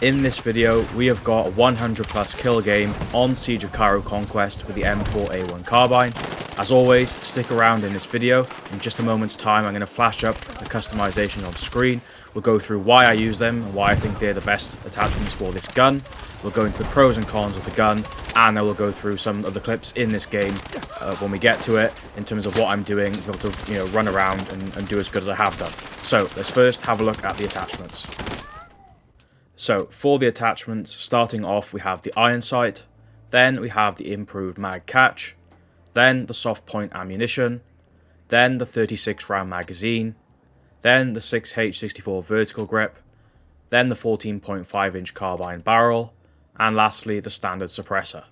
In this video, we have got a 100 plus kill game on Siege of Cairo Conquest with the M4A1 Carbine. As always, stick around in this video. In just a moment's time, I'm going to flash up the customization on screen. We'll go through why I use them and why I think they're the best attachments for this gun. We'll go into the pros and cons of the gun, and then we'll go through some of the clips in this game when we get to it, in terms of what I'm doing to be able to run around and do as good as I have done. So let's first have a look at the attachments. So for the attachments, starting off, we have the iron sight, then we have the improved mag catch, then the soft point ammunition, then the 36 round magazine, then the 6H64 vertical grip, then the 14.5 inch carbine barrel, and lastly the standard suppressor.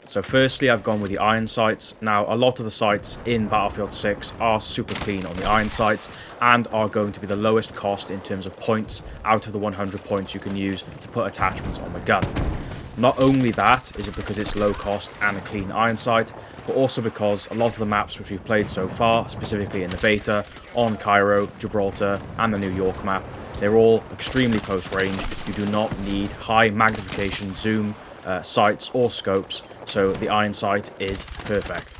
So firstly, I've gone with the iron sights. Now, a lot of the sights in Battlefield 6 are super clean on the iron sights and are going to be the lowest cost in terms of points out of the 100 points you can use to put attachments on the gun. Not only that is it because it's low cost and a clean iron sight, but also because a lot of the maps which we've played so far, specifically in the beta, on Cairo, Gibraltar and the New York map, they're all extremely close range. You do not need high magnification zoom sights or scopes, so the iron sight is perfect.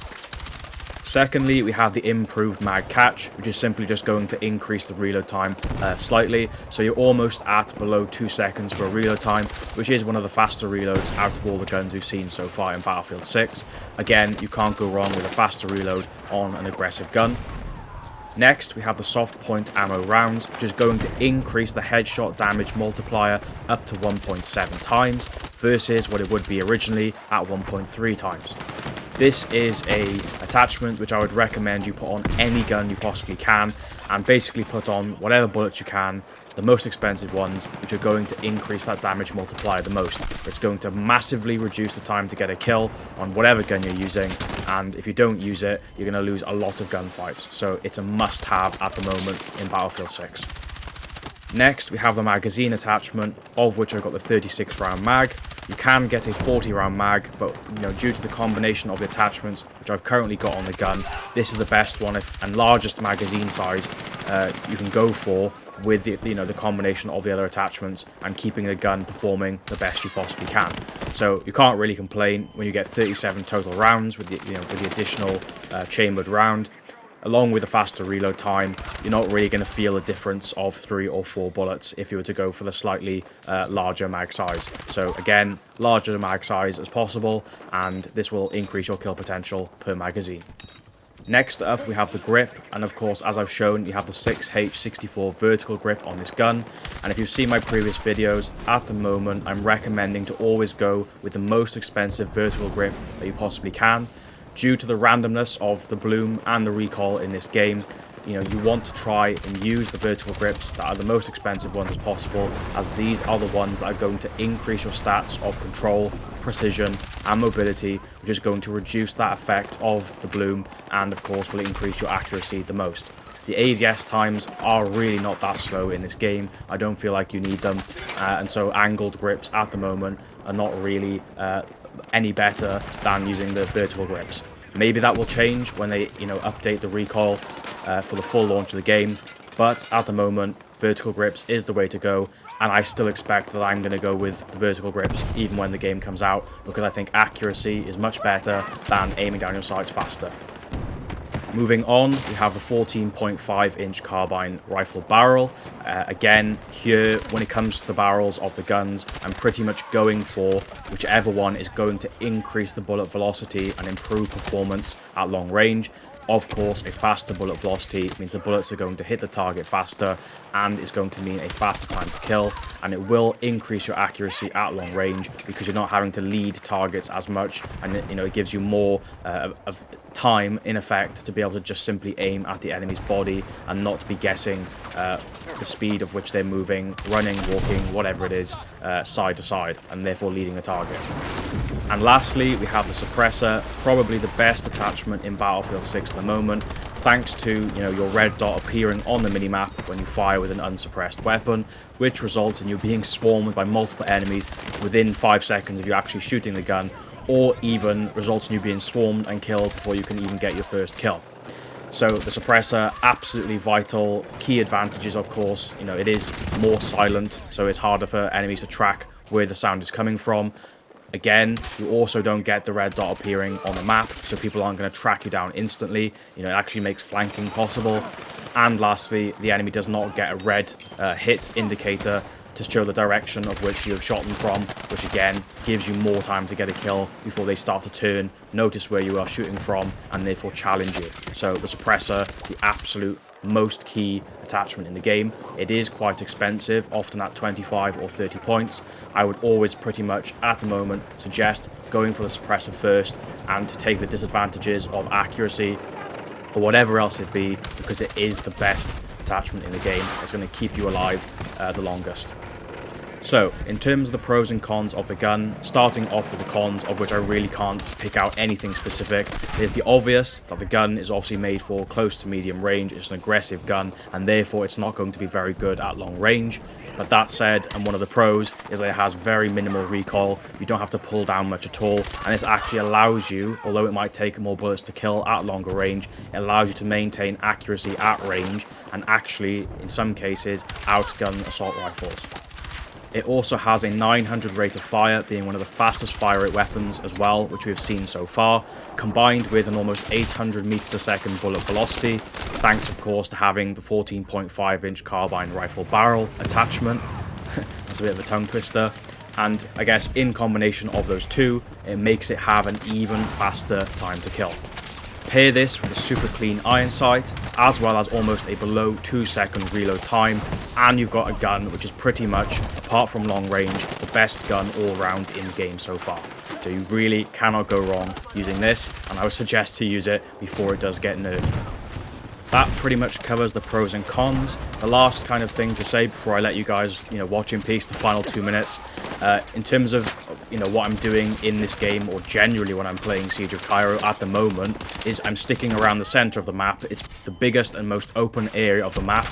Secondly, we have the improved mag catch, which is simply just going to increase the reload time slightly, so you're almost at below 2 seconds for a reload time, which is one of the faster reloads out of all the guns we've seen so far in Battlefield 6. Again, you can't go wrong with a faster reload on an aggressive gun. Next, we have the soft point ammo rounds, which is going to increase the headshot damage multiplier up to 1.7 times versus what it would be originally at 1.3 times. This is a attachment which I would recommend you put on any gun you possibly can, and basically put on whatever bullets you can, the most expensive ones, which are going to increase that damage multiplier the most. It's going to massively reduce the time to get a kill on whatever gun you're using, and if you don't use it, you're going to lose a lot of gunfights. So it's a must-have at the moment in Battlefield 6. Next, we have the magazine attachment, of which I've got the 36 round mag. You can get a 40 round mag, but due to the combination of the attachments which I've currently got on the gun, this is the best one and largest magazine size you can go for, with the combination of the other attachments and keeping the gun performing the best you possibly can. So you can't really complain when you get 37 total rounds with the additional chambered round. Along with a faster reload time, you're not really going to feel a difference of 3 or 4 bullets if you were to go for the slightly larger mag size. So again, larger mag size as possible, and this will increase your kill potential per magazine. Next up, we have the grip, and of course, as I've shown, you have the 6H64 vertical grip on this gun. And if you've seen my previous videos, at the moment, I'm recommending to always go with the most expensive vertical grip that you possibly can. Due to the randomness of the bloom and the recoil in this game, you want to try and use the vertical grips that are the most expensive ones as possible, as these are the ones that are going to increase your stats of control, precision and mobility, which is going to reduce that effect of the bloom, and of course will increase your accuracy the most. The AZS times are really not that slow in this game. I don't feel like you need them, and so angled grips at the moment are not really any better than using the vertical grips. Maybe that will change when they update the recoil for the full launch of the game, but at the moment vertical grips is the way to go, and I still expect that I'm going to go with the vertical grips even when the game comes out, because I think accuracy is much better than aiming down your sights faster. Moving on, we have the 14.5 inch carbine rifle barrel. Again, here, when it comes to the barrels of the guns, I'm pretty much going for whichever one is going to increase the bullet velocity and improve performance at long range. Of course, a faster bullet velocity means the bullets are going to hit the target faster, and it's going to mean a faster time to kill, and it will increase your accuracy at long range because you're not having to lead targets as much, and it gives you more of time in effect to be able to just simply aim at the enemy's body and not be guessing the speed of which they're moving, running, walking, whatever it is, side to side, and therefore leading the target. And lastly, we have the suppressor, probably the best attachment in Battlefield 6 at the moment, thanks to your red dot appearing on the minimap when you fire with an unsuppressed weapon, which results in you being swarmed by multiple enemies within 5 seconds of you actually shooting the gun, or even results in you being swarmed and killed before you can even get your first kill. So the suppressor, absolutely vital. Key advantages, of course, you know, it is more silent, so it's harder for enemies to track where the sound is coming from. Again, you also don't get the red dot appearing on the map, so people aren't going to track you down instantly. You know, it actually makes flanking possible. And lastly, the enemy does not get a red hit indicator to show the direction of which you have shot them from, which again gives you more time to get a kill before they start to turn, notice where you are shooting from, and therefore challenge you. So the suppressor, the absolute most key attachment in the game. It is quite expensive, often at 25 or 30 points. I would always pretty much at the moment suggest going for the suppressor first and to take the disadvantages of accuracy or whatever else it be, because it is the best attachment in the game. It's going to keep you alive the longest. So, in terms of the pros and cons of the gun, starting off with the cons, of which I really can't pick out anything specific, there's the obvious, that the gun is obviously made for close to medium range. It's an aggressive gun, and therefore it's not going to be very good at long range. But that said, and one of the pros, is that it has very minimal recoil. You don't have to pull down much at all, and this actually allows you, although it might take more bullets to kill at longer range, it allows you to maintain accuracy at range, and actually, in some cases, outgun assault rifles. It also has a 900 rate of fire, being one of the fastest fire rate weapons as well, which we have seen so far, combined with an almost 800 meters a second bullet velocity, thanks of course to having the 14.5-inch carbine rifle barrel attachment. That's a bit of a tongue twister. And I guess in combination of those two, it makes it have an even faster time to kill. Pair this with a super clean iron sight, as well as almost a below 2-second reload time, and you've got a gun which is pretty much, apart from long range, the best gun all round in the game so far. So you really cannot go wrong using this, and I would suggest to use it before it does get nerfed. That pretty much covers the pros and cons. The last kind of thing to say before I let you guys, watch in peace the final 2 minutes, in terms of, what I'm doing in this game, or generally when I'm playing Siege of Cairo at the moment, is I'm sticking around the center of the map. It's the biggest and most open area of the map.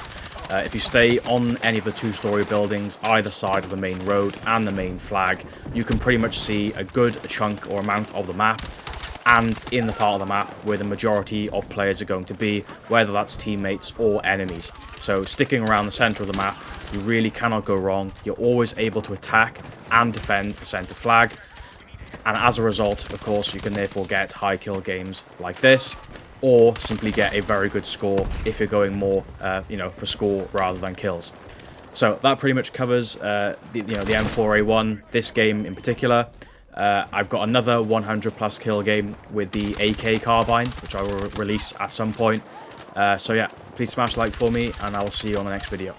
If you stay on any of the 2-story buildings, either side of the main road and the main flag, you can pretty much see a good chunk or amount of the map, and in the part of the map where the majority of players are going to be, whether that's teammates or enemies. So sticking around the center of the map, you really cannot go wrong. You're always able to attack and defend the center flag, and as a result, of course, you can therefore get high kill games like this, or simply get a very good score if you're going more, for score rather than kills. So that pretty much covers the M4A1, this game in particular. I've got another 100 plus kill game with the AK Carbine, which I will release at some point. So yeah, please smash like for me, and I will see you on the next video.